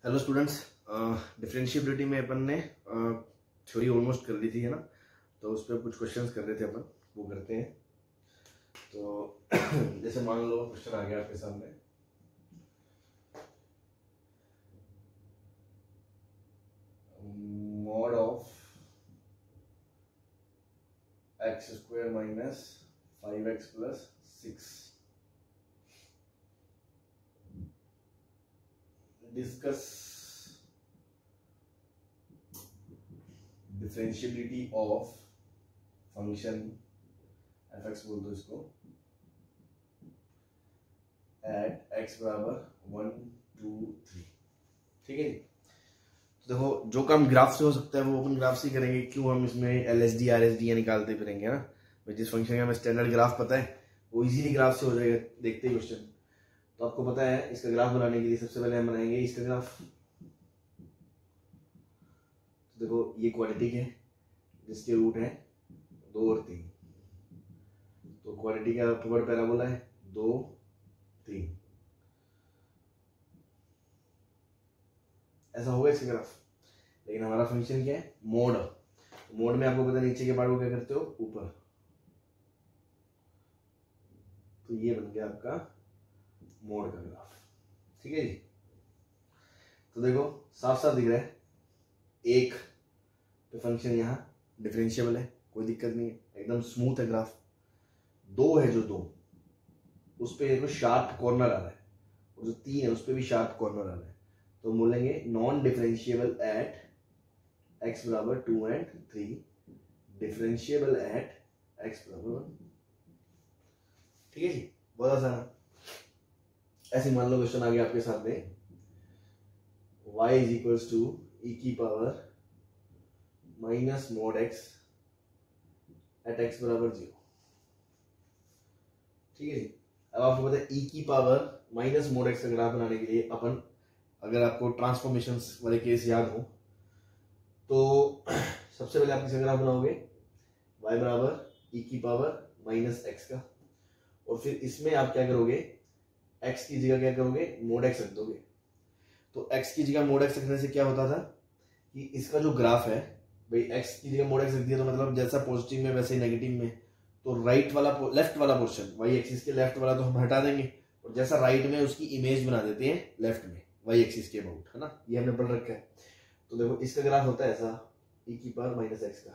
Hello students, differentiability में अपन ने theory almost कर ली थी, है ना। तो उस पर कुछ क्वेश्चंस कर रहे थे अपन, वो करते हैं। तो जैसे मान लो क्वेश्चन आ गया आपके सामने, mod of x square minus 5x plus 6 discuss differentiability of function fx बोल दो इसको, एट x बराबर 1 2 3। ठीक है जी। तो देखो, जो काम ग्राफ से हो सकता है वो अपन ग्राफ से ही करेंगे। क्यों हम इसमें LSD RSD निकालते फिरेंगे ना। भाई जिस फंक्शन का हमें स्टैंडर्ड ग्राफ पता है वो इजीली ग्राफ से हो जाएगा देखते ही क्वेश्चन। तो आपको पता है इसका ग्राफ बनाने के लिए सबसे पहले हम बनाएंगे इसका ग्राफ। तो देखो ये क्वाड्रेटिक है जिसके रूट है 2 और 3। तो क्वाड्रेटिक का अपवर्ड पैराबोला है 2 3। ऐसा होगा इसका ग्राफ। लेकिन हमारा फंक्शन क्या है, मोड। मोड में आपको पता है नीचे के पार्ट को क्या करते हो, ऊपर। तो ये बन गया आपका मोड का ग्राफ। ठीक है जी। तो देखो साफ साफ दिख रहा है, एक पे फंक्शन यहाँ डिफरेंशिएबल है, कोई दिक्कत नहीं है, एकदम स्मूथ है ग्राफ। 2 है जो 2 उस पे देखो शार्प कॉर्नर आ रहा है, और जो 3 है उस पे भी शार्प कॉर्नर आ रहा है। तो बोलेंगे नॉन डिफरेंशिएबल एट x बराबर 2 and 3, डिफरेंशिएबल एट x बराबर 1। ठीक है जी, बहुत आसान है। ऐसे मान लो क्वेश्चन आ गया आपके सामने, y is equals to e की power minus mod x at x बराबर 0। ठीक है जी। अब आपको पता है e की पावर माइनस मोड x का ग्राफ बनाने के लिए अपन, अगर आपको ट्रांसफॉर्मेशंस वाले केस याद हो तो सबसे पहले आप किसका ग्राफ बनाओगे, y बराबर e की पावर माइनस x का, और फिर इसमें आप क्या करोगे, x की जगह क्या करोगे, मोड x रख दोगे। तो x की जगह मोड x रखने से क्या होता था कि इसका जो ग्राफ है, भाई x की जगह मोड x रख दिया तो मतलब जैसा पॉजिटिव में वैसे ही नेगेटिव में। तो राइट वाला लेफ्ट वाला पोर्शन y एक्सिस के लेफ्ट वाला तो हम हटा देंगे, और जैसा राइट में उसकी इमेज बना देते हैं लेफ्ट में y एक्सिस के अबाउट, है ना। ये हमने पढ़ रखा है। तो देखो इसका ग्राफ होता है ऐसा, e की पावर माइनस x का।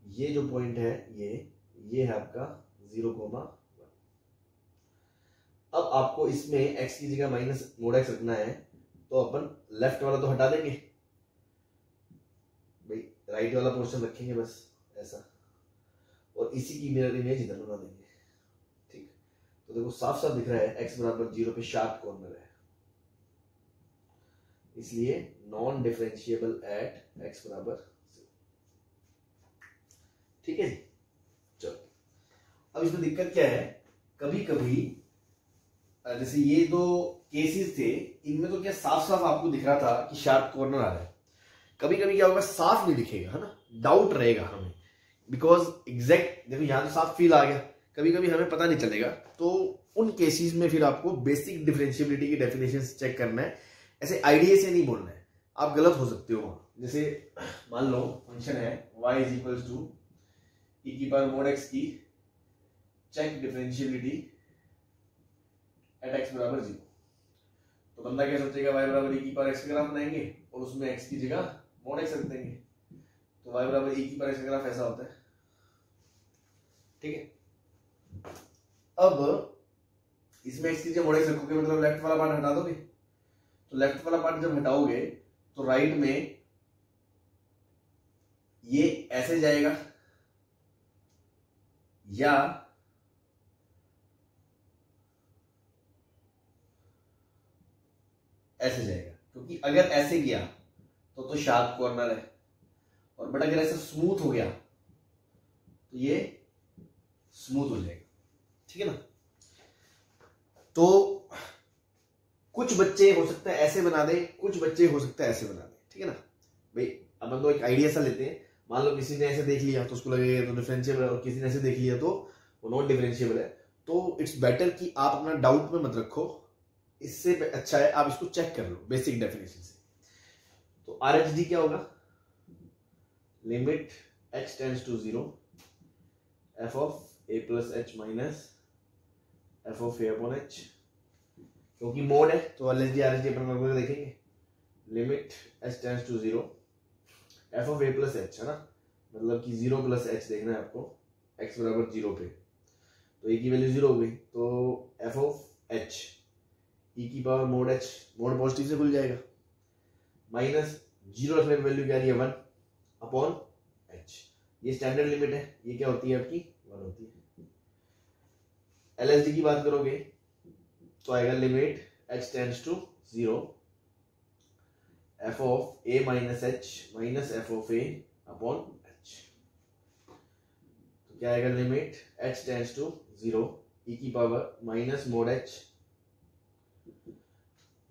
ये जो पॉइंट है ये है आपका 0,1। अब आपको इसमें x की जगह माइनस मोड x रखना है, तो अपन लेफ्ट वाला तो हटा देंगे, भाई राइट वाला पोर्शन रखेंगे बस ऐसा, और इसी की मिरर इमेज इधर बना देंगे। ठीक। तो देखो साफ साफ दिख रहा है x बराबर 0 पे शार्प कॉर्नर है, इसलिए नॉन डिफरेंशिएबल एट x बराबर 0। ठीक है जी। चलो अब इसमें दिक्कत क्या है, कभी कभी जैसे ये दो केसेस थे, इनमें तो क्या साफ साफ आपको दिख रहा था कि शार्प कॉर्नर आ रहा है। कभी कभी क्या होगा, साफ नहीं दिखेगा, है ना, डाउट रहेगा हमें, बिकॉज एग्जैक्ट देखो यहां तो साफ फील आ गया, कभी कभी हमें पता नहीं चलेगा। तो उन केसेस में फिर आपको बेसिक डिफरेंशिएबिलिटी की डेफिनेशन चेक करना है, ऐसे आइडिया से नहीं बोलना है, आप गलत हो सकते हो वहां। जैसे मान लो फंक्शन है y is equals to e की पावर मोड x की, चेक डिफरेंशिएबिलिटी एट x बराबर 0। तो बंदा क्या सोचेगा, y बराबर e की पावर x का ग्राफ बनाएंगे और उसमें x की जगह मोड x रख देंगे। तो y बराबर e की पावर x का ग्राफ ऐसा होता है। ठीक है। अब इसमें x की जगह मोड x रखोगे मतलब लेफ्ट वाला पार्ट हटा दोगे। तो लेफ्ट वाला पार्ट जब हटाओगे तो राइट में ये ऐसे जाएगा या ऐसे जाएगा, क्योंकि अगर ऐसे गया तो शार्प कॉर्नर है, और बट अगर ऐसे स्मूथ हो गया तो ये स्मूथ हो जाएगा। ठीक है ना। तो कुछ बच्चे हो सकता है ऐसे बना दे, कुछ बच्चे हो सकता है ऐसे बना दे। ठीक है ना भाई। अब हम तो एक आइडिया सा लेते हैं, मान लो किसी ने ऐसे देख लिया तो उसको लगेगा तो डिफरेंशिएबल है, और किसी ने ऐसे देख लिया तो वो नॉन डिफरेंशिएबल है। तो इट्स बेटर कि आप अपना डाउट में मत रखो, इससे अच्छा है आप इसको चेक कर लो बेसिक डेफिनेशन से। तो RHD क्या होगा, limit x tends to 0 f of a plus h minus f of a upon h, क्योंकि मोड है तो LHD RHD अपन लगभग देखेंगे। Limit h tends to 0 f of a plus h है ना, मतलब कि 0 प्लस h देखना है आपको x बराबर 0 पे, तो a की वैल्यू 0 हो गई, तो f ऑफ h e की power mode h, mode positive से खुल जाएगा, माइनस 0 रखने पर वैल्यू क्या आ रही है 1 अपॉन h, ये स्टैंडर्ड लिमिट है, ये क्या होती है आपकी 1 होती है। LHD की बात करोगे तो आएगा limit h tends to 0 f of a minus h minus f of a upon h, तो क्या आएगा limit h tends to 0 e की power minus mod h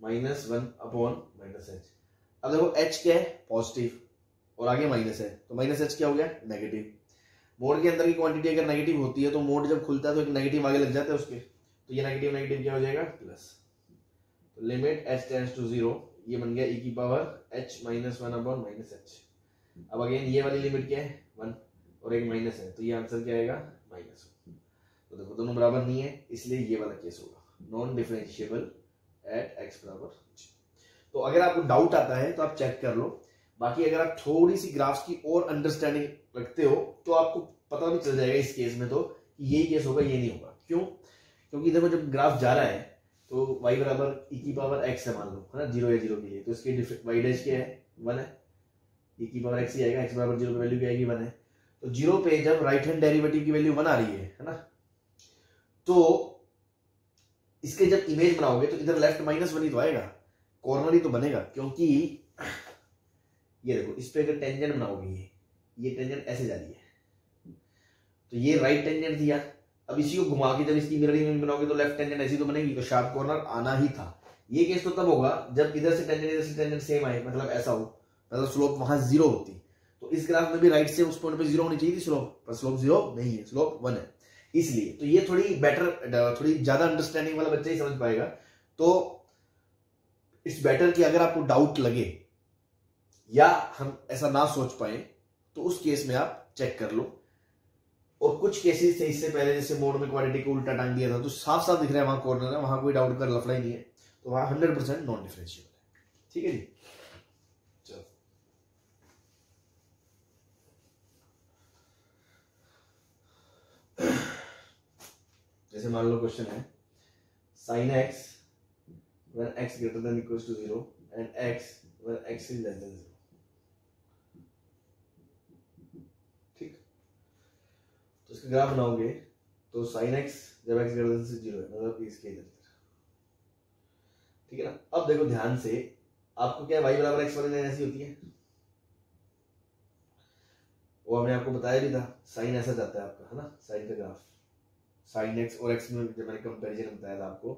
minus 1 upon minus h। अब देखो h क्या है पॉजिटिव और आगे माइनस है, तो माइनस h क्या हो गया नेगेटिव। मोड के अंदर की क्वांटिटी अगर नेगेटिव होती है तो मोड जब खुलता है तो एक नेगेटिव आगे लग जाता है उसके, तो ये नेगेटिव नेगेटिव क्या हो जाएगा प्लस, तो लिमिट h टेंड्स टू 0 ये बन गया e की power h minus 1 upon minus h। अब अगेन ये वाली लिमिट क्या है 1 और एक माइनस है, तो ये आंसर क्या आएगा माइनस 1। तो देखो दोनों बराबर नहीं है, इसलिए ये वाला केस होगा नॉन डिफरेंशिएबल एट x बराबर। तो अगर आपको डाउट आता है तो आप चेक कर लो, बाकी अगर आप थोड़ी सी ग्राफ्स की और अंडरस्टैंडिंग रखते हो तो आपको पता भी चल जाएगा इस केस में तो यही केस होगा, ये नहीं होगा। क्यों? क्योंकि देखो जब ग्राफ जा रहा है तो y बराबर e की पावर x है मान लो, है ना, 0 या 0 के लिए, तो इसकी y डैश क्या है 1 है, e की पावर x ही आएगा, x बराबर 0 की वैल्यू क्या आएगी 1 है, तो 0 पे जब राइट हैंड डेरिवेटिव की वैल्यू 1 आ रही है ना, तो इसके जब इमेज बनाओगे तो इधर लेफ्ट माइनस 1 ही तो आएगा, कॉर्नर ही तो बनेगा, क्योंकि ये देखो इस पे अगर टेंजेंट बनाओगे ये टेंजेंट ऐसे जा रही है, तो ये राइट टेंजेंट दिया, अब इसी को घुमा के जब इसकी मिरर इमेज बनाओगे तो लेफ्ट टेंजेंट ऐसी तो बनेगी, तो शार्प कॉर्नर आना ही था। ये केस तो तब होगा जब इधर से टेंजेंट सेम आए, मतलब ऐसा हो, मतलब स्लोप वहां 0 होती, तो इस ग्राफ में भी राइट से उस पॉइंट पे 0 होनी चाहिए थी स्लोप, पर स्लोप 0 नहीं है, स्लोप 1 है, इसलिए तो ये थोड़ी बेटर, थोड़ी ज्यादा अंडरस्टैंडिंग वाला बच्चा ही समझ पाएगा। तो इट्स बेटर कि अगर आपको डाउट लगे या हम ऐसा ना सोच पाए तो उस केस में आप चेक कर लो। और कुछ केसेस थे इससे पहले जैसे मोड में क्वाड्रेटिक को उल्टा टांग दिया था, तो साफ साफ दिख रहा है वहां कॉर्नर है, वहां कोई डाउट का लफड़ा ही नहीं है, तो वहां 100% नॉन डिफरेंशिएबल है। ठीक है जी, चलो जैसे मान लो क्वेश्चन है sin x when x greater than equals to 0 and x when x is less than 0। ठीक, तो इसका ग्राफ बनाओगे तो sin x जब x greater than 0 है, मतलब इसके इधर, ठीक है ना। अब देखो ध्यान से, आपको क्या y बराबर x वाली लाइन ऐसी होती है, वो हमने आपको बताया भी था, साइन ऐसा जाता है आपका, है ना, साइन का ग्राफ, साइन x और x में जब मैंने कंपैरिजन बताया था आपको,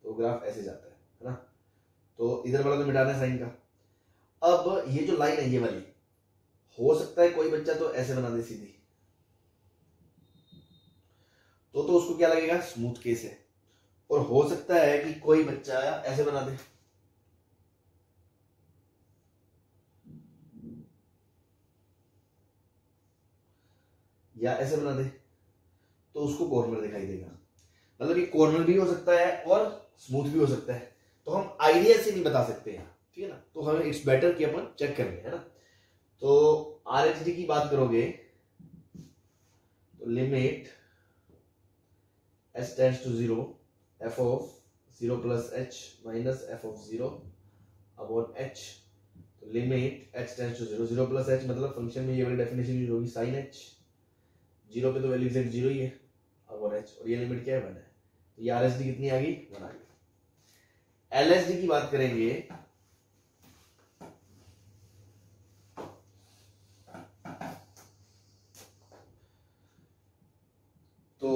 तो ग्राफ ऐसे जाता है ना, तो इधर वाला तो मिटाना है साइन का। अब ये जो लाइन है ये वाली, हो सकता है कोई बच्चा तो ऐसे बना दे सीधी, तो उसको क्या लगेगा स्मूथ केस है, और हो सकता है कि कोई बच्चा ऐसे बना दे, या ऐसे बना दे, तो उसको कॉर्नर दिखाई देगा। मतलब ये कॉर्नर भी हो सकता है और स्मूथ भी हो सकता है, तो हम आइडिया से नहीं बता सकते हैं, ठीक है ना। तो हमें इट्स बेटर कि अपन चेक करेंगे, है ना। तो RHD की बात करोगे तो limit h tends to 0 f of 0 plus h minus f of 0 upon h, तो limit h tends to 0, 0 plus h मतलब फंक्शन में ये वाली डेफिनेशन यूज होगी sin h, 0 पे तो वैल्यू एग्जैक्ट 0 ही है अपॉन h, और ये लिमिट क्या है 1 है, तो ये RHD कितनी आ गई 1 आ गई। LHD की बात करेंगे तो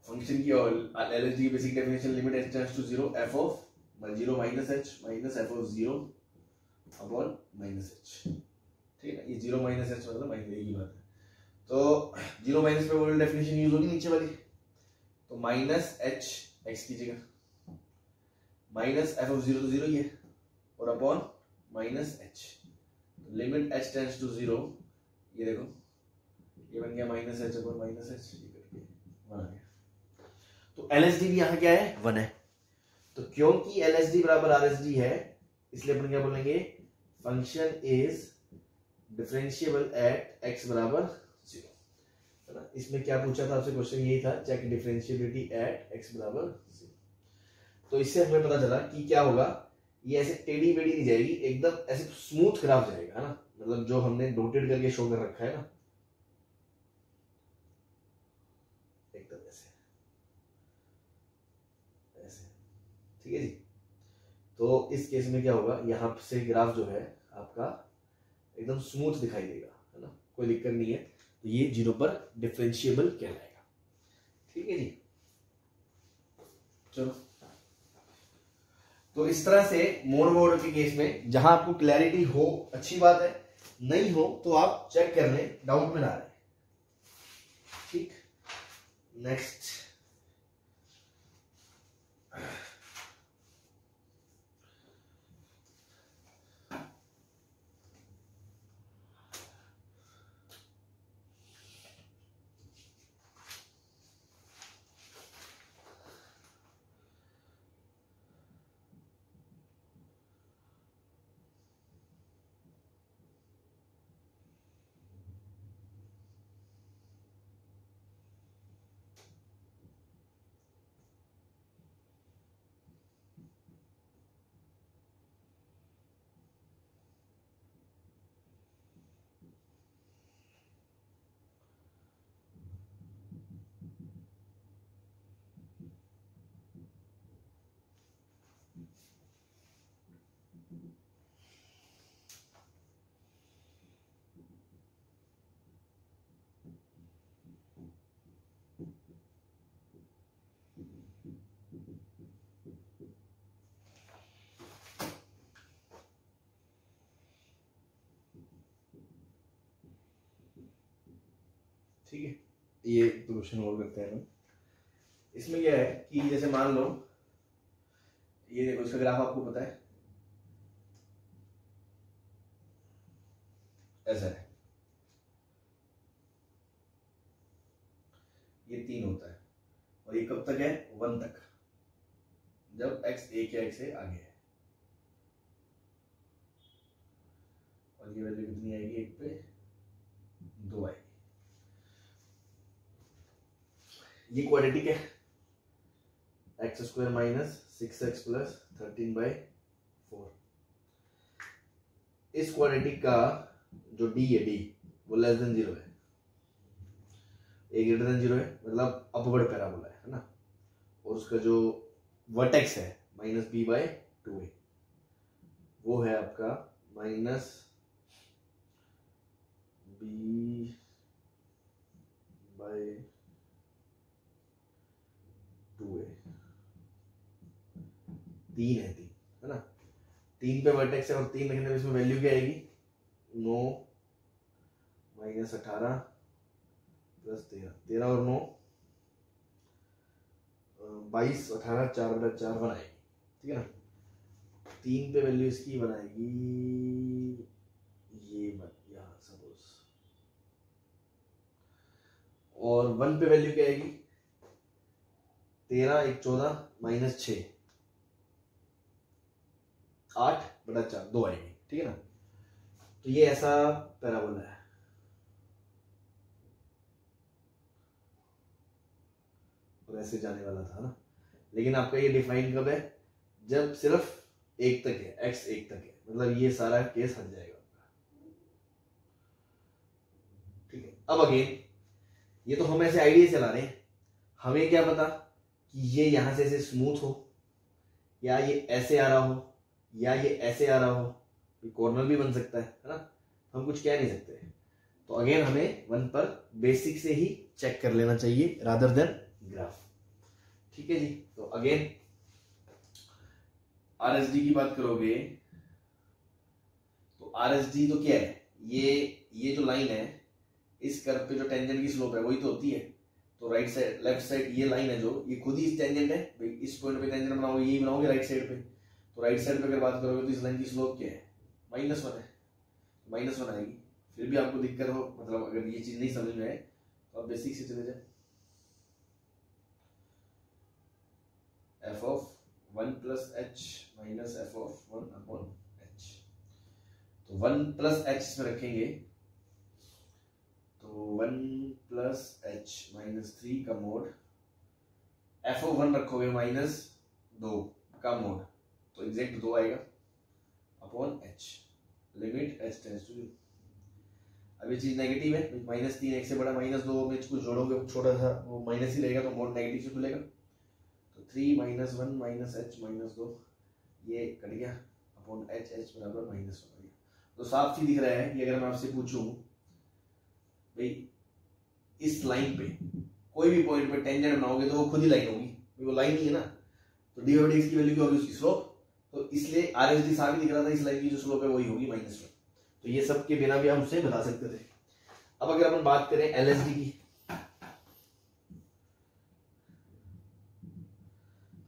फंक्शन की LHD की basic definition limit h tends to 0 f of 0 minus h minus f of 0 upon minus h, ठीक है ना। ये 0 माइनस h मतलब माइनस की बात है, तो 0 माइनस पे वो डेफिनेशन यूज होगी नीचे वाली, तो माइनस h x की जगह माइनस एफ ऑफ जीरो तो जीरो ही है और upon minus H, limit H tends to zero, ये देखो ये बन गया minus H upon minus H, ये करके 1 आ गया। तो एलएसडी भी यहाँ क्या है 1 है। तो क्योंकि एलएसडी बराबर आरएसडी है इसलिए अपन क्या बोलेंगे, function is differentiable eight x बराबर 0, है ना। इसमें क्या पूछा था आपसे क्वेश्चन, यही था चेक डिफरेंशिएबिलिटी एट एक्स बराबर 0। तो इससे हमें पता चला कि क्या होगा, ये ऐसे टेढ़ी बेढ़ी नहीं जाएगी, एकदम ऐसे स्मूथ ग्राफ जाएगा, है ना। मतलब जो हमने डॉटेड करके शो कर रखा है ना, एकदम ऐसे ऐसे, ठीक है जी। तो इस केस में क्या होगा, यहां से ग्राफ जो है आपका एकदम स्मूथ दिखाई देगा, है ना, कोई दिक्कत नहीं है। तो ये 0 पर डिफरेंशिएबल कहलाएगा, ठीक है जी। चलो, तो इस तरह से मोर मोर के केस में जहां आपको क्लैरिटी हो अच्छी बात है, नहीं हो तो आप चेक कर लें, डाउट में ना रहे, ठीक। नेक्स्ट, ठीक है, ये तो क्वेश्चन और करते हैं हम। इसमें क्या है कि जैसे मान लो ये देखो, इसका ग्राफ आपको पता है ऐसा है, ये 3 होता है और ये कब तक है 1 तक, जब x 1 या 1 से आगे है, और ये वैल्यू कितनी आएगी 1 पे 2 आएगी। ये क्वाड्रेटिक है, x square minus 6x plus 13/4। इस क्वाड्रेटिक का जो d है, d वो लेस देन 0 है, a ग्रेटर देन 0 है, मतलब अपवर्ड पैराबोला है ना। और उसका जो वर्टेक्स है -b/2a, वो है आपका -b/2a, 3 है ना। 3 पे वर्टेक्स है और 3 लिखने में इसमें वैल्यू क्या आएगी 9 -18 प्लस 13 और 9 22, 18, 4/4 बनाएगी, ठीक है ना। 3 पे वैल्यू इसकी बनाएगी ये यहाँ सपोज, और 1 पे वैल्यू क्या आएगी 13, 1, 14 -6, 8/4, 2 आएगी, ठीक है ना। तो ये ऐसा पैराबोला है, और ऐसे जाने वाला था ना। लेकिन आपका ये डिफाइन कब है, जब सिर्फ 1 तक है, x 1 तक है, मतलब ये सारा केस हट जाएगा, ठीक है। अब अगेन ये तो हम ऐसे आइडिया चला रहे हैं, हमें क्या पता कि ये यहां से ऐसे स्मूथ हो, या ये ऐसे आ रहा हो, या ये ऐसे आ रहा हो, ये कॉर्नर भी बन सकता है ना, हम कुछ कह नहीं सकते। तो अगेन हमें 1 पर बेसिक से ही चेक कर लेना चाहिए रादर देन ग्राफ, ठीक है जी। तो अगेन आरएसडी की बात करोगे तो आरएसडी तो क्या है, ये जो लाइन है इस कर्व पे जो टेंजेंट की स्लोप है वही तो होती है, तो राइट साइड लेफ्ट साइड ये लाइन है जो ये खुद ही टेंजेंट है भाई, इस पॉइंट पे टेंजेंट बनाओगे यही बनाओगे राइट साइड पे। तो राइट साइड पे अगर बात करोगे तो इस लाइन की स्लोप क्या है, -1 है, -1 आएगी। फिर भी आपको दिक्कत हो, मतलब अगर ये चीज नहीं समझ में आए तो आप बेसिक से चले जाए। f of 1 plus h minus f of 1 upon h, तो 1 plus h इसमें रखेंगे तो 1 plus h minus 3 का मोड, f of 1 रखोगे -2 का मोड तो एग्जैक्ट 2 आएगा upon h, limit h tends to 0। अब ये चीज नेगेटिव है, -3 एक से बड़ा -2 में कुछ जोड़ोगे छोटा सा वो माइनस ही रहेगा तो मोड नेगेटिव से खुलेगा। तो 3 -1 -h -2 ये कट गया अपॉन h बराबर -1 हो गया। तो साफ ही दिख रहा है कि अगर मैं आपसे पूछूं भाई इस लाइन पे कोई भी पॉइंट पे टेंजेंट बनाओगे तो वो खुद ही लाइन होगी, वो लाइन ही है ना, तो d/dx की वैल्यू क्या होगी उसकी स्लोप, तो इसलिए RHD साफ ही दिख रहा था इस लाइन की जो स्लोप है वही होगी -1। तो ये सब के बिना भी हम उससे बता सकते थे। अब अगर अपन बात करें LSD की,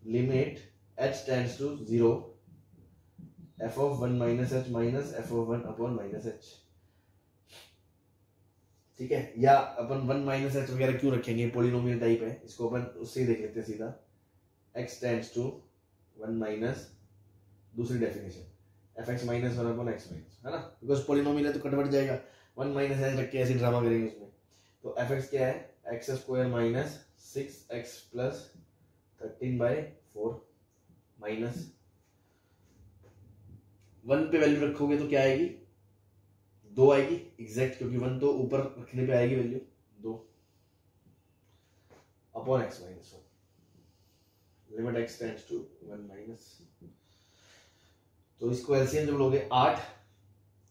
limit h tends to 0 f of 1 minus h minus f of 1 upon minus h, ठीक है। या अपन 1 minus h वगैरह क्यों रखेंगे, पॉलिनोमियल टाइप है, इसको अपन उससे ही देख लेते हैं सीधा, x टेंड्स टू 1 minus दूसरी definition fx minus 1 upon x minus, है ना, बिकॉज पॉलिनोमियल है तो कन्वर्ट जाएगा। 1 minus h रख के ऐसे ड्रामा करेंगे उसमें, तो fx क्या है x square minus 6x plus 13/4 minus 1 पे वैल्यू रखोगे तो क्या आएगी 2 आएगी एग्जैक्ट, क्योंकि 1 तो ऊपर रखने पे आएगी value 2 upon x minus 1, limit x tends to 1 minus. तो इसको एलसीएम जब लोगे 8,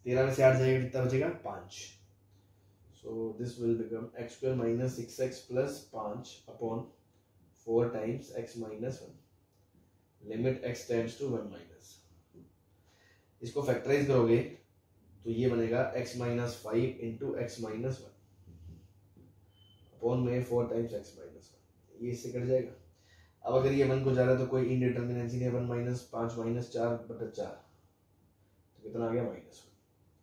13 में से 8 जाएगा कितना बचेगा 5। So this will become x square minus 6x plus 5 upon 4 times x minus 1, limit x tends to 1 minus. इसको फैक्टराइज करोगे तो ये बनेगा x minus 5 into X minus 1 upon में 4 टाइम्स x माइनस 1, ये इससे कट जाएगा। अब अगर ये 1 को जा रहा है तो कोई इनडिटर्मिनेंसी नहीं है, 1 माइनस 5 माइनस 4/4 तो कितना आ गया -1।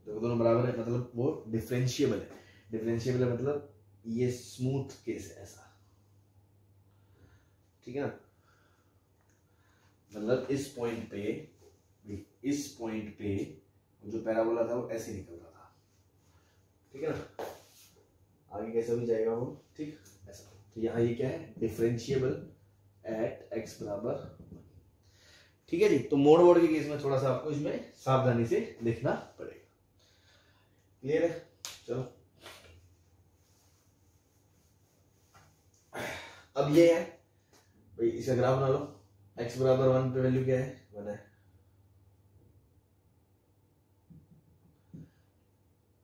तो दोनों बराबर है, मतलब वो डिफरेंशिएबल है। डिफरेंशिएबल है मतलब ये स्मूथ केस है ऐसा, ठीक है ना, मतलब इस पॉइंट पे जो पैराबोला था वो ऐसे निकल रहा था, ठीक है ना, आगे कैसा भी जाएगा वो, ठीक ऐसा। तो यहाँ ये क्या है डिफरेंशिएबल एट x बराबर 1, ठीक है जी। तो मोड के केस में थोड़ा सा आपको इसमें सावधानी से लिखना पड़ेगा, क्लियर है। चलो अब ये है भाई, इसका ग्राफ बना लो, x बराबर 1 पे वैल्यू क्या है 1 है,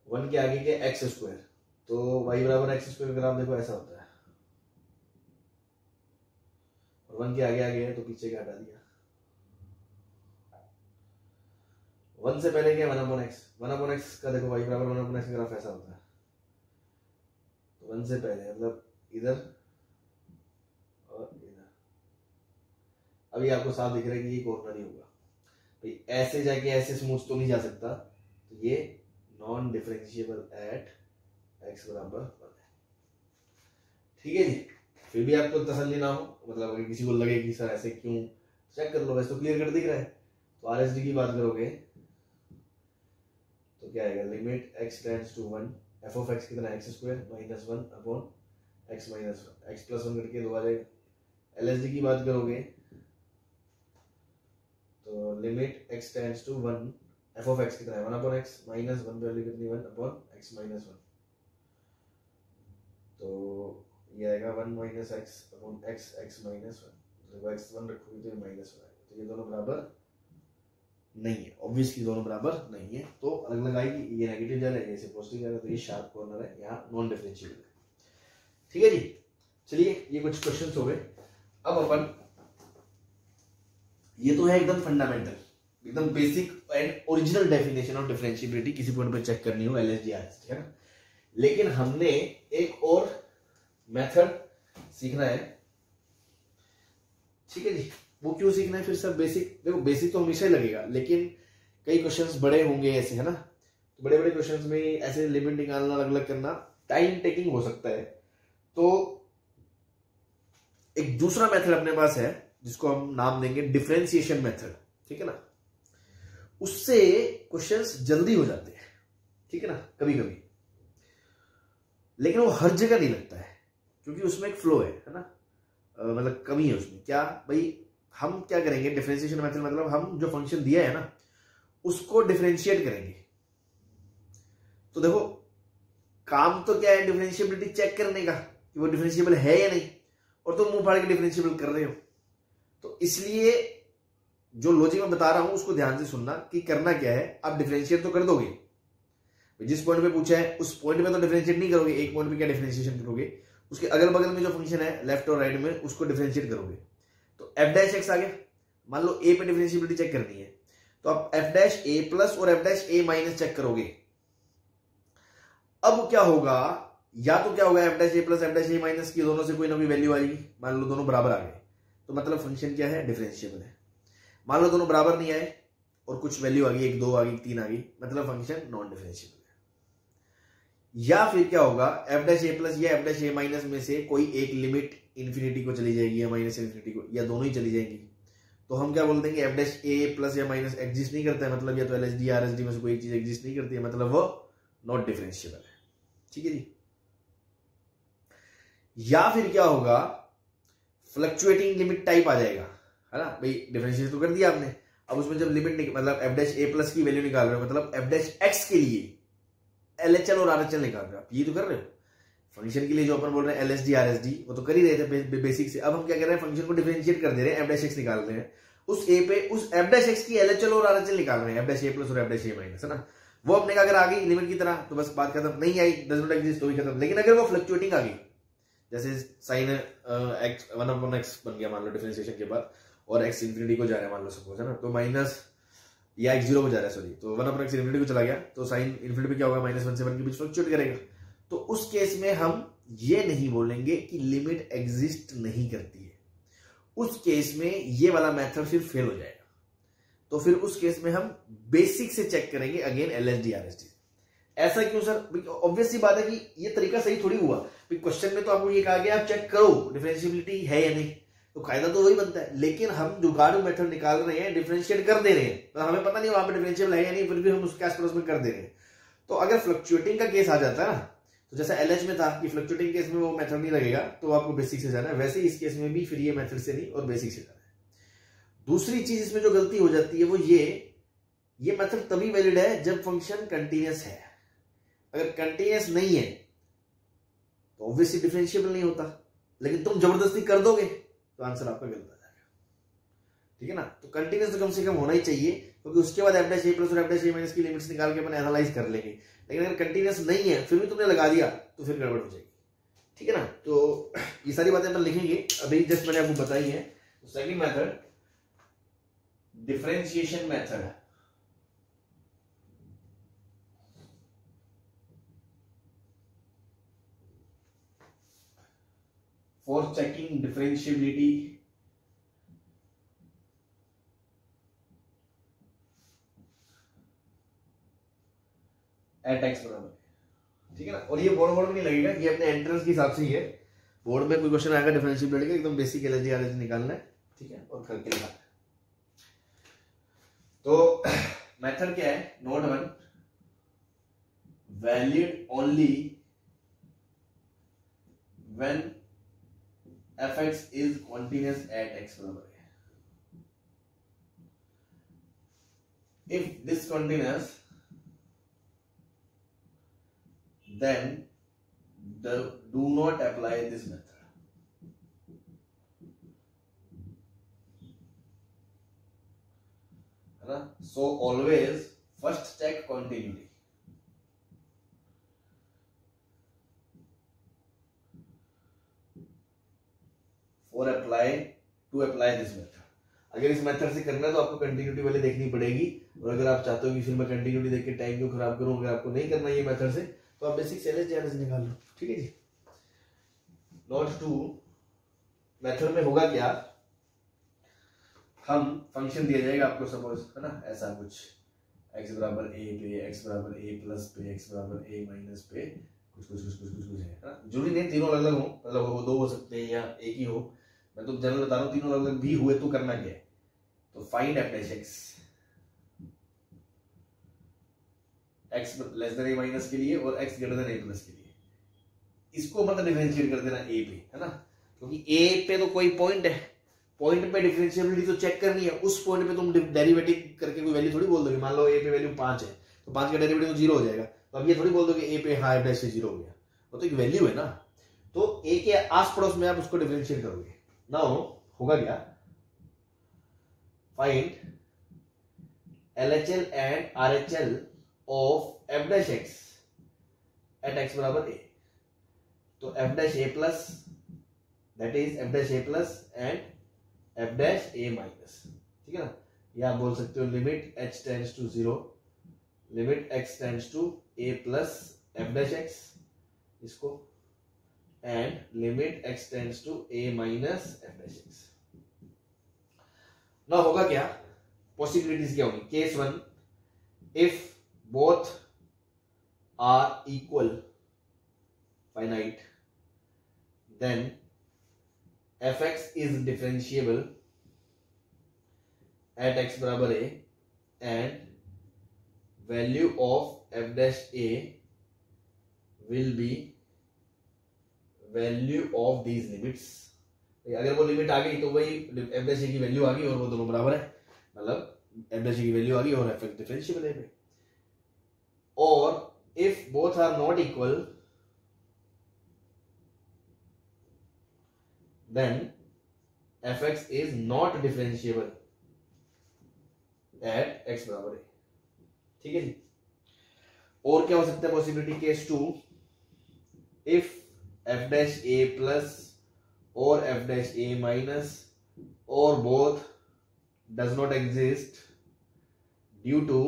1 के आगे क्या x स्क्वायर, तो y बराबर x स्क्वायर ग्राफ देखो ऐसा होता है, और 1 के आगे आगे है तो पीछे क्या हटा दिया, 1 से पहले क्या 1/x का देखो y बराबर 1/x का ग्राफ ऐसा होता है, तो 1 से पहले मतलब इधर और इधर। अभी आपको साफ दिख रहा है कि ये कॉर्नर ही होगा भाई, ऐसे जाके ऐसे स्मूथ तो नहीं जा सकता, तो ये नॉन डिफरेंशिएबल एट x बराबर 1 है, ठीक है जी। फिर भी आपको तसल्ली ना हो, मतलब अगर किसी को लगे कि सर ऐसे क्यों, चेक कर लो, वैसे तो क्लियर कट दिख रहा है। तो RHD की बात करोगे तो क्या आएगा, limit x tends to 1, f of x कितना x square minus 1 upon x minus 1, x plus 1 करके 2 आ जाएगा। LSD की बात करोगे तो limit x tends to 1, f of x कितना है 1 अपॉन x माइनस 1 वैल्यू कितनी 1 अपॉन x माइनस 1, तो ये आएगा 1 minus x upon x minus 1, तो x 1 रखोगे तो ये माइनस 1 आएगा, तो ये दोनों बराबर नहीं है, ऑब्वियसली दोनों बराबर नहीं है। तो अलग अलग आएगी, ये नेगेटिव जा रहा है, ये पॉजिटिव जा रहा है, तो ये शार्प कॉर्नर है, यहाँ नॉन डिफरेंशिएबल है, ठीक है जी। चलिए ये कुछ क्वेश्चंस हो गए। अब अपन, ये तो है एकदम फंडामेंटल, एकदम basic and original definition of differentiability, किसी पॉइंट पर चेक करनी हो LSD RHD, है ना। लेकिन हमने एक और मेथड सीखना है, ठीक है जी। वो क्यों सीखना है फिर सर? बेसिक, देखो बेसिक तो हमेशा ही लगेगा, लेकिन कई क्वेश्चंस बड़े होंगे ऐसे, है ना, तो बड़े बड़े क्वेश्चंस में ऐसे लिमिट निकालना, अलग अलग करना टाइम टेकिंग हो सकता है। तो एक दूसरा मेथड अपने पास है जिसको हम नाम देंगे डिफरेंशिएशन मेथड, ठीक है ना। उससे क्वेश्चंस जल्दी हो जाते हैं, ठीक है ना, कभी कभी, लेकिन वो हर जगह नहीं लगता है क्योंकि उसमें एक फ्लो है ना, मतलब कमी है उसमें। क्या भाई, हम क्या करेंगे डिफरेंशिएशन मेथड, मतलब हम जो फंक्शन दिया है ना उसको डिफरेंशिएट करेंगे। तो देखो काम तो क्या है, डिफरेंशिएबिलिटी चेक करने का कि वो डिफरेंशिएबल है या नहीं, और तुम मुंह फाड़ के डिफरेंशिएबल कर रहे हो। तो इसलिए जो लॉजिक मैं बता रहा हूं उसको ध्यान से सुनना कि करना क्या है। आप डिफरेंशिएट तो कर दोगे, जिस पॉइंट पे पूछा है उस पॉइंट पे तो डिफरेंशिएट नहीं करोगे, एक पॉइंट पे क्या डिफरेंशिएशन करोगे, उसके अगल बगल में जो फंक्शन है लेफ्ट और राइट में उसको डिफरेंशिएट करोगे। तो एफ डैश एक्स आ गया, मान लो ए पे डिफरेंशिएबिलिटी चेक करनी है तो आप एफ डैश ए प्लस और एफ डैश ए माइनस चेक करोगे। अब क्या होगा, या तो क्या होगा, एफ डैश ए प्लस एफ डैश ए माइनस की दोनों से कोई ना कोई वैल्यू आएगी, मान लो दोनों बराबर आ गए तो मतलब फंक्शन क्या है, डिफरेंशिएबल है। मान लो दोनों बराबर नहीं आए और कुछ वैल्यू आ गई, 1 2 आ गई, 3 आ गई, मतलब फंक्शन नॉन डिफरेंशिएबल है। या फिर क्या होगा, एफ डैश ए प्लस या एफ डैश ए माइनस में से कोई एक लिमिट इन्फिनिटी को चली जाएगी या माइनस इन्फिनिटी को, या दोनों ही चली जाएंगी, तो हम क्या बोल देंगे, एफ डैश ए प्लस या माइनस एग्जिस्ट नहीं करता है, मतलब या तो एलएसडी आरएसडी में से कोई एक चीज एग्जिस्ट नहीं करती है, मतलब वो नॉट डिफरेंशिएबल है, ठीक है जी। या फिर क्या होगा, फ्लक्चुएटिंग लिमिट टाइप आ जाएगा, है ना भाई, डिफरेंशिएट तो कर दिया आपने, अब उसमें जब लिमिट मतलब एफ डैश ए प्लस की वैल्यू निकाल रहे हो, मतलब एफ डैश एक्स के लिए एलएचएल और आरएचएल निकाल रहे हो, आप ये तो कर रहे हो। फंक्शन के लिए जो अपन बोल रहे हैं एलएसडी आरएसडी वो तो कर ही रहे थे बेसिक से, अब हम क्या कर रहे हैं, फंक्शन को डिफरेंशिएट कर दे रहे हैं, एफ डैश एक्स निकाल रहे हैं, उस ए पे उस एफ डैश एक्स की एलएचएल और आरएचएल निकाल रहे हैं, एफ डैश ए प्लस और एफ डैश ए माइनस, है ना। वो अपने का अगर आ गई लिमिट की तरह तो बस बात खत्म, नहीं आई डज नॉट एग्जिस्ट तो भी खत्म। लेकिन अगर वो फ्लक्चुएटिंग आ गई, जैसे साइन एक्स 1/x बन गया मान लो डिफरेंशिएशन के बाद, और एक्स इन्फिनिटी को जा रहा है मान लो सपोज, है ना, तो माइनस या x 0 को जा रहा है, सॉरी, तो 1/x इन्फिनिटी को चला गया तो साइन इन्फिनिटी पे क्या होगा, -1 से 1 के बीच फ्लक्चुएट करेगा। तो उस केस में हम ये नहीं बोलेंगे कि लिमिट एग्जिस्ट नहीं करती है, उस केस में ये वाला मेथड फिर फेल हो जाएगा। तो फिर उस केस में हम बेसिक से चेक करेंगे अगेन एलएसडी आरएसडी। ऐसा क्यों सर? ऑब्वियस सी बात है कि ये तरीका सही थोड़ी हुआ, क्वेश्चन में तो आपको ये कहा गया आप चेक करो डिफरेंशिएबिलिटी है या नहीं, तो कायदा तो वही बनता है, लेकिन हम जुगाड़ू मेथड निकाल रहे हैं, डिफरेंशिएट कर दे रहे हैं, तो हमें पता नहीं वहां पे डिफरेंशिएबल है या नहीं, फिर भी हम उसके आसपास में कर दे रहे हैं। तो अगर फ्लक्चुएटिंग का केस आ जाता है ना, तो जैसा एलएच में था कि फ्लक्चुएटिंग केस में वो मेथड नहीं लगेगा तो आपको बेसिक से जाना है, वैसे इस केस में भी फिर ये मेथड से नहीं और बेसिक से जाना है। दूसरी चीज इसमें जो गलती हो जाती है वो ये मेथड तभी वैलिड है जब फंक्शन कंटिन्यूअस है। अगर कंटिन्यूअस नहीं है तो ऑब्वियसली डिफरेंशिएबल नहीं होता, लेकिन तुम जबरदस्ती कर दोगे तो आंसर आपका गलत आ जाएगा, ठीक है ना। तो कंटिन्यूअस तो कम से कम होना ही चाहिए, क्योंकि उसके बाद एफ डैश ए प्लस और एफ डैश ए माइनस की लिमिट्स निकाल के अपन एनालाइज कर लेंगे। लेकिन अगर कंटिन्यूअस नहीं है फिर भी तुमने लगा दिया तो फिर गड़बड़ हो जाएगी, ठीक है ना। तो ये सारी बातें अपन लिखेंगे, अभी जस्ट मैंने आपको बताई है। Second method differentiation method, for checking differentiability at x बराबर, ठीक है ना। और ये बोर्ड में नहीं लगेगा, ये अपने एंट्रेंस के हिसाब से ही है। बोर्ड में कोई क्वेश्चन आएगा डिफरेंशिएबिलिटी का, एकदम बेसिक एलएसडी आरएसडी निकालना है, ठीक है, और करके लिखना है। तो मेथड क्या है, note 1 valid only when fx is continuous at x बराबर है। If discontinuous, then do not apply this method. है ना? So always first check continuity. और टू अप्लाई दिस मेथड। अगर इस मेथड से करना है तो आपको कंटिन्यूटी वाले देखनी पड़ेगी, और अगर आप चाहते हो कि फिर मैं कंटिन्यूटी देख के टाइम क्यों खराब करूं, अगर आपको नहीं करना ये मेथड से तो आप बेसिक से एलएसडी आरएसडी निकाल लो, ठीक है जी। नोट 2 मेथड में होगा क्या, हम फंक्शन दिया जाएगा आपको सपोज, है ना, ऐसा कुछ x बराबर a पे, x बराबर a प्लस पे, x बराबर a माइनस पे, कुछ है ना, जरूरी नहीं तीनों अलग अलग हो, मतलब वो दो हो सकते हैं या एक ही हो, मैं तो जनरल बता रहा हूँ, तीनों अलग अलग भी हुए तो करना क्या है, तो find f dash x less than a minus के लिए और x greater than a plus के लिए, इसको मतलब डिफरेंशिएट कर देना a पे, है ना, क्योंकि a पे तो कोई पॉइंट है, पॉइंट पे डिफरेंशिएबिलिटी तो चेक करनी है, उस पॉइंट पे तुम डेरिवेटिव करके कोई वैल्यू थोड़ी बोल दोगे, मान लो a पे वैल्यू 5 है तो 5 का डेरिवेटिव 0 हो जाएगा, तो अब ये थोड़ी बोल दोगे a पे हाँ f डैश से 0 हो गया, वो तो एक वैल्यू है ना, तो a के आस पड़ोस में आप उसको डिफरेंशिएट करोगे। नाउ होगा क्या, find LHL and RHL of f dash x at x बराबर a, तो f dash a plus that is f dash a plus and f dash a minus, ठीक है ना, या आप बोल सकते हो limit h tends to 0, limit x tends to a plus f dash x, इसको and limit x tends to a minus f dash x। ना होगा क्या, पॉसिबिलिटीज क्या होगी, case 1 if both are equal finite then fx is differentiable at x बराबर a and value of f dash a will be value of these limits। अगर वो limit आ गई तो वही f dash a की वैल्यू आ गई और वो दोनों बराबर है, मतलब f dash a की वैल्यू आ गई और f डिफरेंशिएबल है पे, और if both are not equal then fx is not differentiable at x बराबर है, ठीक है जी। और क्या हो सकता है possibility, case 2 if f dash a plus और f डैश a माइनस और both does not exist due two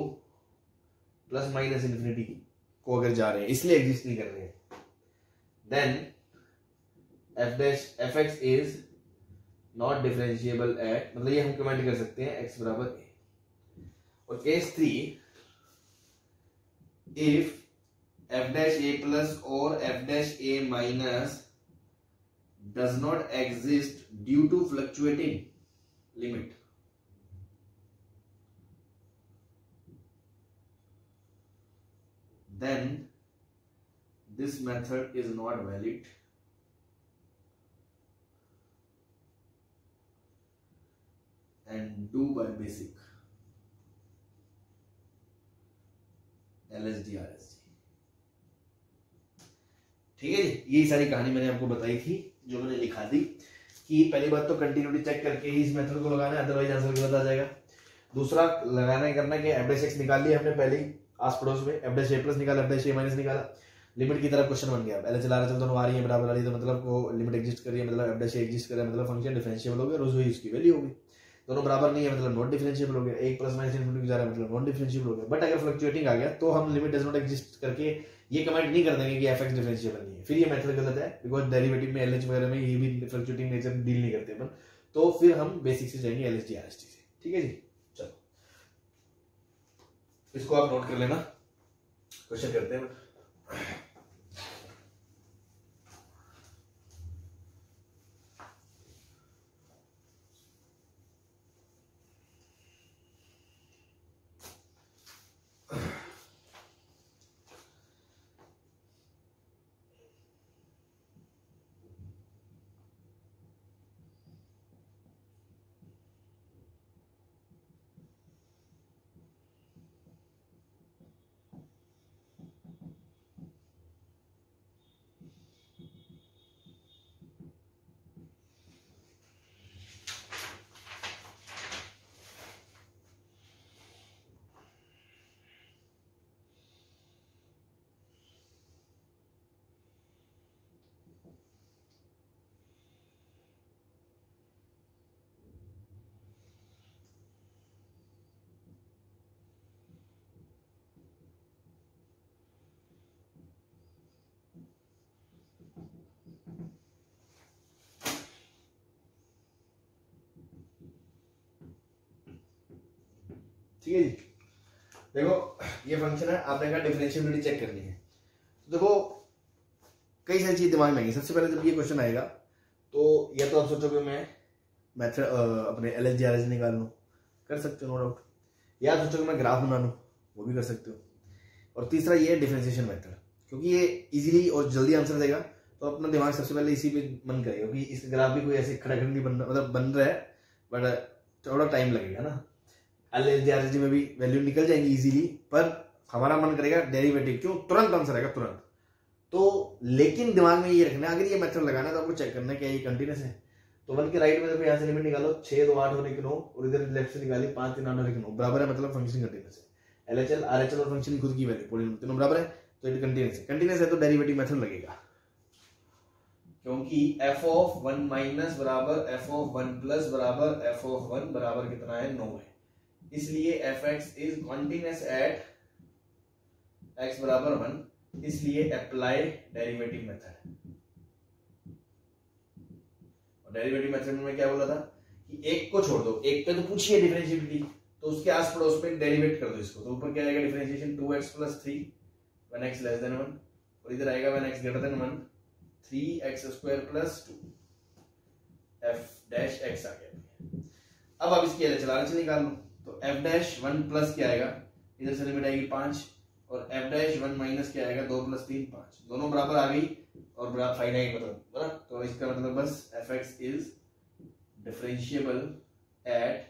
plus minus infinity को अगर जा रहे हैं इसलिए एग्जिस्ट नहीं कर रहे हैं, then f dash fx is not differentiable at, मतलब ये हम कमेंट कर सकते हैं x बराबर a। और case 3 if f dash a plus और f dash a minus does not exist due to fluctuating limit, then this method is not valid and do by basic LSD RSD। ठीक है जी, यही सारी कहानी मैंने आपको बताई थी जो मैंने लिखा दी कि पहली बात तो कंटिन्यूटी चेक करके ही इस मेथड को लगाना है, अदरवाइज आंसर गलत आ जाएगा। दूसरा लगाना करना कि f डैश x निकाल लिया हमने पहले ही आस पड़ोस में, f डैश a प्लस निकाला, f डैश a माइनस निकाला, लिमिट की तरफ क्वेश्चन बन गया, LHL RHL दोनों आ रही है बराबर आ रही है, तो मतलब वो लिमिट एग्जिस्ट कर रही है, मतलब f डैश a एग्जिस्ट कर रहा है, मतलब फंक्शन डिफरेंशिएबल हो गया और उसकी वैल्यू हो गई, दोनों बराबर नहीं है मतलब नॉट डिफरेंशिएबल हो गया, एक प्लस माइनस इनफिनिटी जा रहा है मतलब नॉन डिफरेंशिएबल हो गया। बट अगर फ्लक्चुएटिंग आ गया तो हम लिमिट डज नॉट एग्जिस्ट करके ये कमेंट नहीं कर देंगे कि fx डिफरेंशिएबल नहीं है, फिर ये मेथड गलत है, बिकॉज डेरिवेटिव में LH वगैरह में ये भी फ्लक्चुएटिंग नेचर डील नहीं करते अपन, तो फिर हम बेसिक से जाएंगे LSD RSD से। ठीक है जी, चलो इसको आप नोट कर लेना, क्वेश्चन करते हैं। ठीक है जी। देखो ये फंक्शन है, आपने कहा डिफरेंशिएबिलिटी चेक करनी है। तो देखो कई सारी चीज दिमाग में आएगी। सबसे पहले जब ये क्वेश्चन आएगा तो या तो आप सोचोगे मैं मैथड अपने LHS RHS निकाल लूँ, कर सकते हो नो डाउट, या सोचोगे मैं ग्राफ बना लूँ, वो भी कर सकते हो। और तीसरा ये है डिफरेंशिएशन मेथड, क्योंकि ये इजीली और जल्दी आंसर देगा, तो अपना दिमाग सबसे पहले इसी पे मन करेगा, क्योंकि इसका ग्राफ भी कोई ऐसे खड़ाखड़ नहीं बन रहा, मतलब बन रहा है बट थोड़ा टाइम लगेगा ना। LHS RHS में भी वैल्यू निकल जाएंगी इजीली, पर हमारा मन करेगा डेरिवेटिव, क्यों, तुरंत आंसर आएगा तुरंत। तो लेकिन दिमाग में ये रखना है, अगर ये मेथड लगाना है तो आपको चेक करना है क्या ये कंटिन्यूस है। तो 1 के राइट में देखो यहाँ से लिमिट निकालो 6 2 8 होने के 9, और इधर लेफ्ट से निकाली 5 3 8 होने के 9, बराबर है, मतलब फंक्शन कंटिन्यूस है। LHL RHL और फंक्शन की खुद की वैल्यू तीनों बराबर है, तो ये कंटिन्यूस है। कंटिन्यूस है तो डेरिवेटिव मेथड लगेगा, क्योंकि f ऑफ 1 माइनस बराबर f ऑफ 1 प्लस बराबर f ऑफ 1 बराबर कितना है, 9 है। इसलिए fx is continuous at x बराबर 1, इसलिए अप्लाई डेरिवेटिव मेथड। और डेरिवेटिव मेथड में क्या बोला था कि एक को छोड़ दो, एक पे तो पूछिए डिफरेंशिएबिलिटी, तो उसके आस पड़ोस पे डेरिवेट कर दो इसको, तो ऊपर क्या आएगा differentiation 2x plus 3 when x less than 1, और इधर आएगा when x greater than 1 3x square plus 2 f dash x आ गया। अब आप इसकी LHS RHS निकाल लो, तो f डैश 1 प्लस क्या आएगा, इधर से लिमिट आएगी 5, और f डैश 1 माइनस क्या आएगा 2 प्लस 3 5, दोनों बराबर आ गई और बराबर फाइनाइट मतलब बना। तो इसका मतलब बस fx is differentiable eight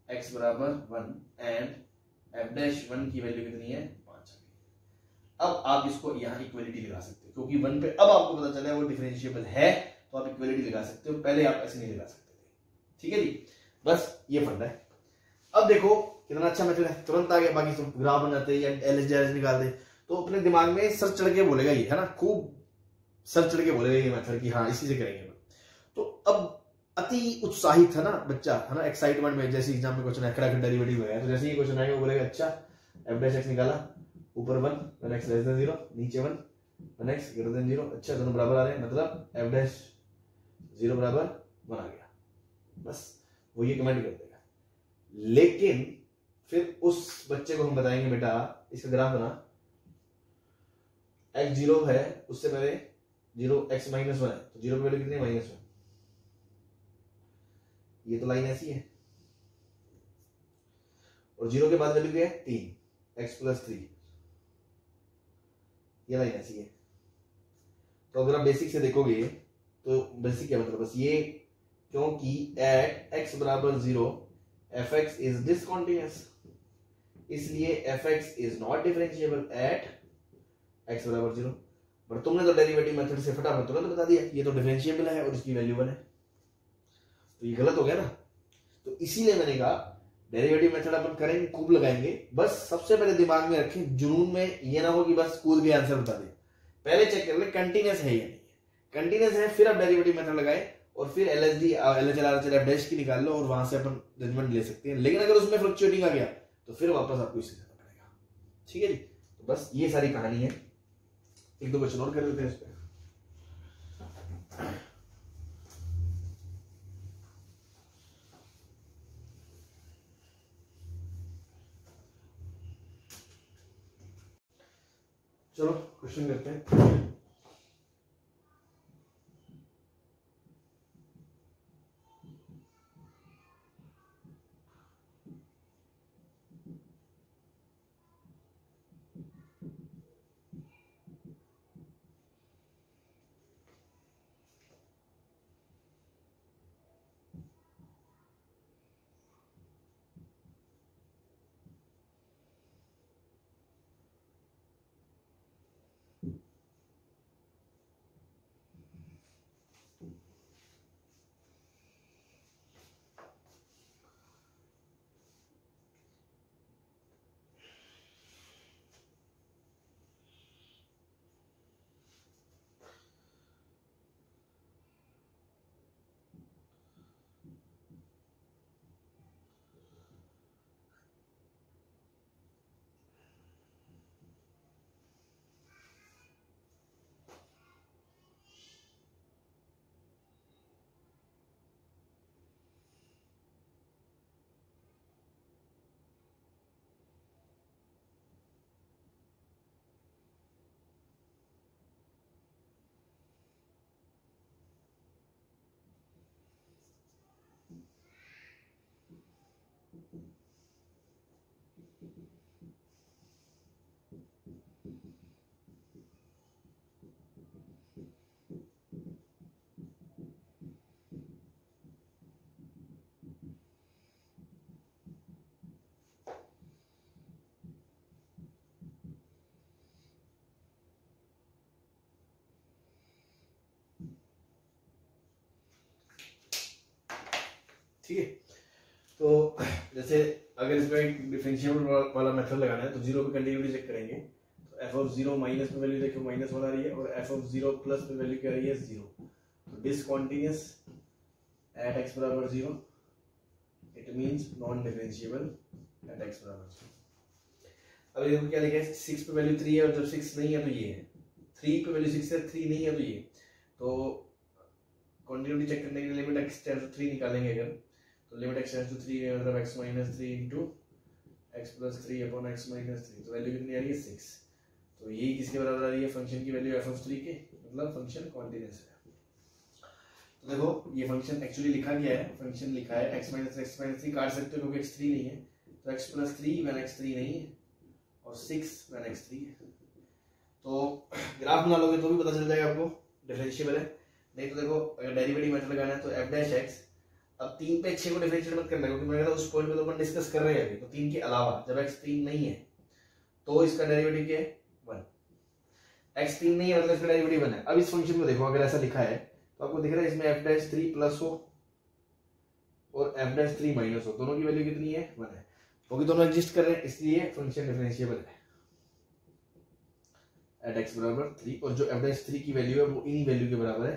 x बराबर 1 एंड f डैश 1 की वैल्यू कितनी है 5 आ गई। अब आप इसको यहाँ इक्वलिटी लगा सकते हो, क्योंकि 1 पे अब आपको पता चला है वो डिफरेंशिएबल है, तो आप इक्वलिटी लगा सकते हो, पहले आप ऐसे नहीं लगा सकते थे। ठीक है जी, बस ये फंडा है। अब देखो कितना अच्छा मेथड है, तुरंत आ गया, बाकी सब ग्राफ बन जाते या LHS RHS निकाल दे, तो अपने दिमाग में सर चढ़ के बोलेगा ये, है ना, खूब सर चढ़ के बोलेगा ये मेथड कि हाँ इसी से करेंगे। तो अब अति उत्साहित है ना बच्चा, है ना, एक्साइटमेंट में, जैसे एग्जाम में क्वेश्चन है खड़ा डेरिवेटिव है, तो जैसे ये क्वेश्चन आएगा वो बोलेगा अच्छा f डैश x निकाला, ऊपर 1 when x लेस देन 0, नीचे 1 when x ग्रेटर देन 0, अच्छा दोनों बराबर आ रहे हैं, मतलब f डैश 0 बराबर 1 आ गया, बस वो ये कमेंट कर देगा। लेकिन फिर उस बच्चे को हम बताएंगे बेटा इसका ग्राफ बना, x 0 है, उससे पहले 0 x माइनस 1 है, तो 0 पे वैल्यू कितनी है -1, ये तो लाइन ऐसी है, और 0 के बाद वैल्यू क्या है 3 x प्लस 3, ये लाइन ऐसी है। तो अगर आप बेसिक से देखोगे तो बेसिक क्या मतलब, बस ये, क्योंकि एट x बराबर 0 fx इज डिसकंटिन्यूअस, इसलिए fx is not differentiable eight x बराबर 0। पर तुमने तो डेरिवेटिव मेथड से फटाफट तुरंत बता दिया ये तो डिफरेंशिएबल है और इसकी वैल्यू 1 है, तो ये गलत हो गया ना। तो इसीलिए मैंने कहा डेरिवेटिव मेथड अपन करेंगे, खूब लगाएंगे, बस सबसे पहले दिमाग में रखें, जुनून में ये ना हो कि बस कूद के आंसर बता दे, पहले चेक कर ले कंटिन्यूअस है या नहीं, कंटिन्यूअस है फिर आप डेरिवेटिव मेथड लगाए, और फिर LHL RHS f डैश की निकाल लो, और वहां से अपन जजमेंट ले सकते हैं। लेकिन अगर उसमें फ्लक्चुएटिंग आ गया तो फिर वापस आपको इसे करना पड़ेगा। ठीक है जी, तो बस ये सारी कहानी है। एक दो क्वेश्चन और कर लेते हैं इस पे। चलो क्वेश्चन करते हैं। ठीक है, तो जैसे अगर इसमें डिफरेंशिएबल वाला मेथड लगाना है तो जीरो पे कंटिन्यूटी चेक करेंगे। तो एफ ऑफ जीरो माइनस में वैल्यू देखो -1 आ रही है और एफ ऑफ जीरो प्लस में वैल्यू क्या आ रही है 0। तो डिसकंटीन्यूअस एट x बराबर 0, it means non differentiable eight x बराबर 0। अब देखो क्या लिखा है, 6 पे वैल्यू 3 है और जब 6 नहीं है तो ये है, 3 पे वैल्यू 6 है, 3 नहीं है तो ये। तो कंटिन्यूटी चेक करने के लिए लिमिट x टेंड्स टू 3 निकालेंगे अगर, तो लिमिट x टेंड्स टू 3 है मतलब x minus 3 into x plus 3 upon x minus 3, तो वैल्यू कितनी आ रही है 6। तो यही किसके बराबर आ रही है, फंक्शन की वैल्यू f ऑफ 3 के, मतलब फंक्शन कॉन्टिन्यूअस है। तो देखो ये फंक्शन एक्चुअली लिखा गया है, फंक्शन लिखा है x माइनस 3 काट सकते हो क्योंकि x 3 नहीं है, तो x प्लस 3 व्हेन x 3 नहीं है और 6 व्हेन x 3 है। तो ग्राफ बना लोगे तो भी पता चल जाएगा आपको डिफरेंशिएबल है। नहीं तो देखो अगर डेरिवेटिव मेथड लगाना है तो f डैश x, अब 3 पे 6 को डिफरेंशिएट मत करना क्योंकि मैंने कहा उस पॉइंट पे तो अपन डिस्कस कर रहे हैं अभी, तो 3 के अलावा जब x 3 नहीं है तो इसका डेरिवेटिव क्या है 1। x 3 नहीं है मतलब इसका डेरिवेटिव 1 है। अब इस फंक्शन को देखो, अगर ऐसा लिखा है तो आपको दिख रहा है इसमें f डैश 3 प्लस हो और f डैश 3 माइनस हो, दोनों की वैल्यू कितनी है 1 है, क्योंकि दोनों एग्जिस्ट कर रहे हैं इसलिए फंक्शन डिफरेंशिएबल है एट x बराबर 3, और जो f डैश 3 की वैल्यू है वो इन्हीं वैल्यू के बराबर है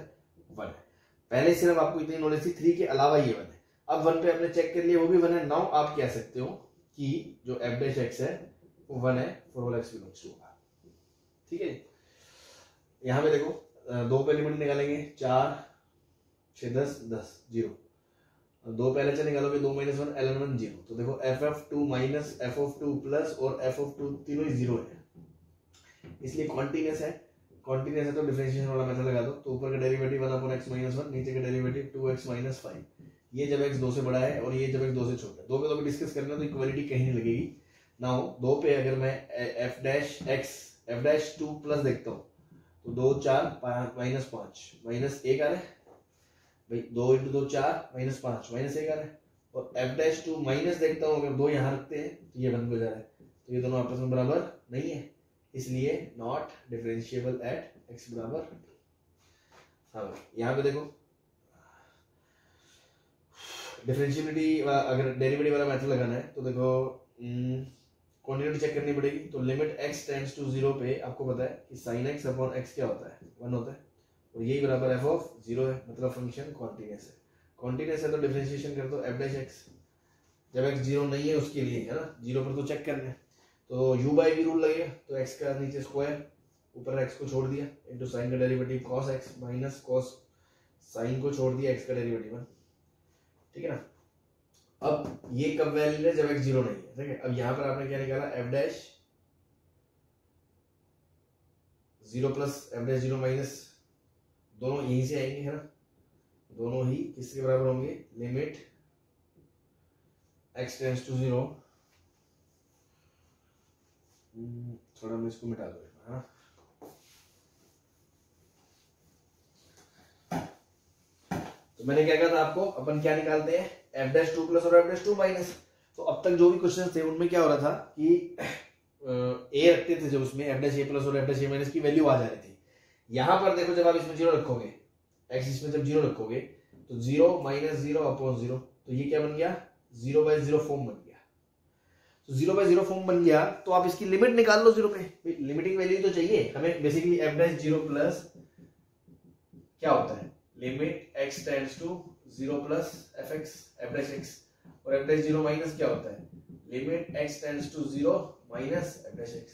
1 है। पहले सिर्फ आपको इतनी नॉलेज थी 3 के अलावा ये 1 है, अब 1 पे आपने चेक कर लिया वो भी 1 है। नाउ आप कह सकते हो कि जो f डैश x है वो 1 है for all x belongs to R। ठीक है, यहां पे देखो दो पे लिमिट निकालेंगे, 4 6 10 10 0, और दो पहले से निकालोगे 2 - 1 ln 1 0। तो देखो f of 2 minus f of 2 plus और f ऑफ 2 तीनों ही 0 है, इसलिए कॉन्टिन्यूअस है। कॉन्टिन्यूअस है तो डिफरेंशिएशन वाला मेथड लगा दो, तो ऊपर का डेरिवेटिव 1 अपॉन x माइनस 1, नीचे का डेरिवेटिव 2x माइनस 5। ये जब x 2 से बड़ा है और ये जब x 2 से छोटा है, दो पे तो डिस्कस करना तो इक्वालिटी कहीं नहीं लगेगी। नाउ दो पे अगर मैं f dash x f dash 2 plus देखता हूँ तो 2 4 माइनस 5 माइनस 1 आ रहा है भाई, 2 × 2 4 माइनस 5 माइनस 1 आ रहा है, और f डैश 2 माइनस देखता हूँ अगर 2 यहाँ रखते हैं तो ये 1 हो जा रहा है, तो ये दोनों आपस में बराबर नहीं है, इसलिए नॉट डिफरेंशिएबल एट x बराबर। हाँ यहाँ पे देखो डिफरेंशिएबिलिटी अगर डेरिवेटिव वाला मेथड लगाना है तो देखो क्वांटिटी चेक करनी पड़ेगी। तो लिमिट x टेंड्स टू 0 पे आपको पता है कि sin x अपॉन x क्या होता है 1 होता है, और यही बराबर f ऑफ 0 है, मतलब फंक्शन कॉन्टिन्यूअस है। कॉन्टिन्यूअस है तो डिफरेंशिएशन कर दो f डैश x, जब x 0 नहीं है उसके लिए है ना, 0 पर तो चेक करना है, तो u बाई v रूल लगेगा, तो x का नीचे स्क्वायर ऊपर x को छोड़ दिया इनटू sin का derivative cos x minus cos sin को छोड़ दिया x का डेरिवेटिव, ठीक है ना। अब ये कब वैलिड है जब x 0 नहीं है, ठीक है। अब यहां पर आपने क्या निकाला f dash 0 plus f dash 0 minus, दोनों यहीं से आएंगे है ना, दोनों ही किसके बराबर होंगे, लिमिट x टेंड्स टू 0, थोड़ा मैं इसको मिटा दो है ना। तो मैंने क्या कहा था आपको, अपन क्या निकालते हैं f डैश 2 प्लस और f डैश 2 माइनस। तो अब तक जो भी क्वेश्चन थे उनमें क्या हो रहा था कि a रखते थे जब उसमें f डैश a प्लस और f डैश a माइनस की वैल्यू आ जा रही थी। यहां पर देखो जब आप इसमें 0 रखोगे, x इसमें जब 0 रखोगे तो 0 माइनस 0 अपॉन 0, तो ये क्या बन गया 0/0 फॉर्म बन गया। तो 0/0 फॉर्म बन गया तो आप इसकी लिमिट निकाल लो 0 पे, लिमिटिंग वैल्यू तो चाहिए हमें। बेसिकली f डैश 0 प्लस क्या होता है, limit x tends to 0 plus fx f dash x, और f डैश 0 माइनस क्या होता है, limit x tends to 0 minus f dash x।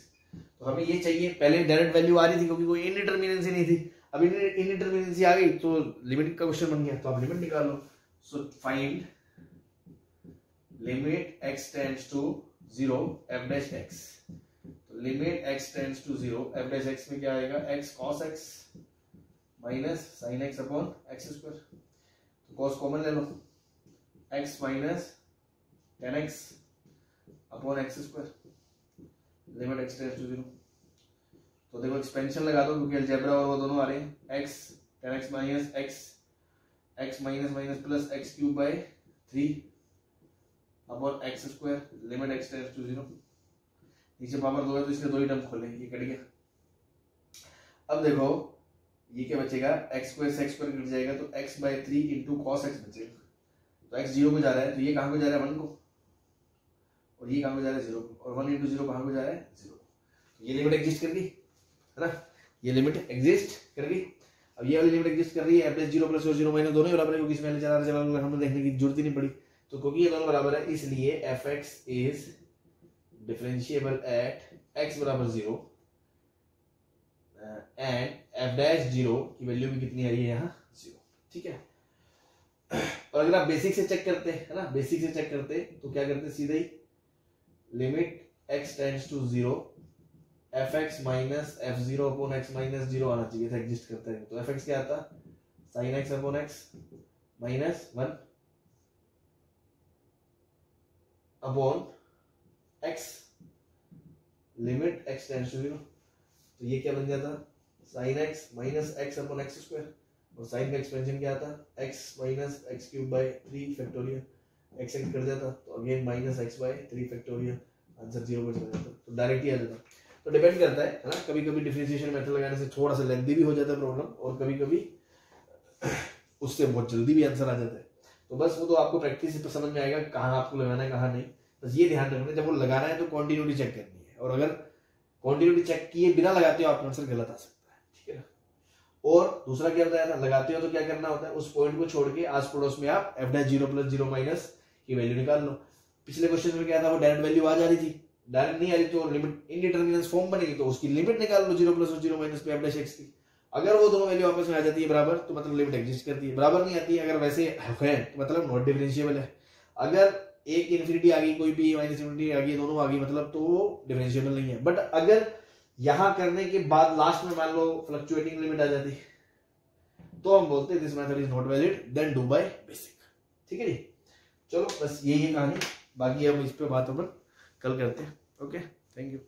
तो हमें ये चाहिए, पहले डायरेक्ट वैल्यू आ रही थी क्योंकि कोई इनडिटरमिनेंसी नहीं थी, अब इनडिटरमिनेंसी आ गई तो लिमिट का क्वेश्चन बन गया, तो आप लिमिट निकाल लो। So find limit x tends to 0 f dash x, तो limit x tends to 0 f dash x में क्या आएगा, x cos x minus sin x upon x square, तो cos कॉमन ले लो, x minus tan x upon x square, limit x tends to 0। तो देखो expansion लगा दो क्योंकि अलजेब्रा और वो दोनों आ रहे हैं। x 10x minus x minus minus plus x cube by 3 upon x square limit x tends to 0। नीचे पावर 2 है तो इसके दो ही टर्म खोले, ये कट गया। अब देखो ये क्या बचेगा, x स्क्वायर से x स्क्वायर कट जाएगा तो x by 3 into cos x बचेगा। तो x 0 को जा रहा है तो ये कहाँ को जा रहा है 1 को, और ये कहाँ को जा रहा है 0 को, और 1 इंटू 0 कहाँ को जा रहा है 0। तो ये लिमिट एग्जिस्ट कर गई है ना, ये लिमिट एग्जिस्ट कर गई। अब ये वाली लिमिट एग्जिस्ट कर रही है, f 0 प्लस और 0 माइनस दोनों ही बराबर है क्योंकि इसमें चला हमें देखने की जरूरत ही नहीं पड़ी। तो क्योंकि ये दोनों बराबर है इसलिए fx is differentiable eight x बराबर 0 एंड f डैश 0 की वैल्यू भी कितनी आ रही है यहाँ 0। ठीक है, और अगर आप बेसिक से चेक करते है ना, बेसिक से चेक करते तो क्या करते सीधे ही limit x tends to 0 fx minus f0 upon x minus 0 आना चाहिए था, एग्जिस्ट करता है। तो fx क्या आता sin x upon x minus 1 upon x limit x tends to 0। तो ये क्या बन जाता sin x minus x upon x square, और sin का एक्सपेंशन क्या आता x minus x cube by 3 factorial, x x cut जाता तो again minus x by 3 factorial, answer 0 पर चला जाता। तो डायरेक्ट ही आ जाता। तो डिपेंड करता है ना, कभी कभी डिफरेंशिएशन मेथड लगाने से थोड़ा सा लेंथी भी हो जाता है प्रॉब्लम, और कभी कभी उससे बहुत जल्दी भी आंसर आ जाता है। तो बस वो तो आपको प्रैक्टिस से समझ में आएगा कहाँ आपको लगाना है कहाँ नहीं। बस ये ध्यान रखना जब वो लगाना है तो कॉन्टिन्यूटी चेक करनी है, और अगर क्वांटिटी चेक किए बिना लगाते हो आपका आंसर गलत आ सकता है। ठीक है ना, और दूसरा क्या बताया था, लगाते हो तो क्या करना होता है, उस पॉइंट को छोड़ के आस पड़ोस में आप f डैश 0 प्लस 0 माइनस की वैल्यू निकाल लो। पिछले क्वेश्चन में क्या था, वो डायरेक्ट वैल्यू आ जा रही थी, डायरेक्ट नहीं आ रही तो लिमिट इनडिटरमिनेंट फॉर्म बनेगी, तो उसकी लिमिट निकाल लो 0 प्लस और 0 माइनस पे f डैश x की। अगर वो दोनों वैल्यू आपस में आ जाती है बराबर तो मतलब लिमिट एग्जिस्ट करती है, बराबर नहीं आती है अगर वैसे है तो मतलब नॉट डिफरेंशिएबल है। अगर एक इन्फिनिटी आ गई, कोई भी माइनस इन्फिनिटी आ गई, दोनों आ गई मतलब तो वो डिफरेंशिएबल नहीं है। बट अगर यहां करने के बाद लास्ट में मान लो फ्लक्चुएटिंग लिमिट आ जाती तो हम बोलते हैं this method is not valid, then do by basic. ठीक है जी, चलो बस यही है कहानी, बाकी हम इस पे बात अपन कल करते हैं। Okay, thank you.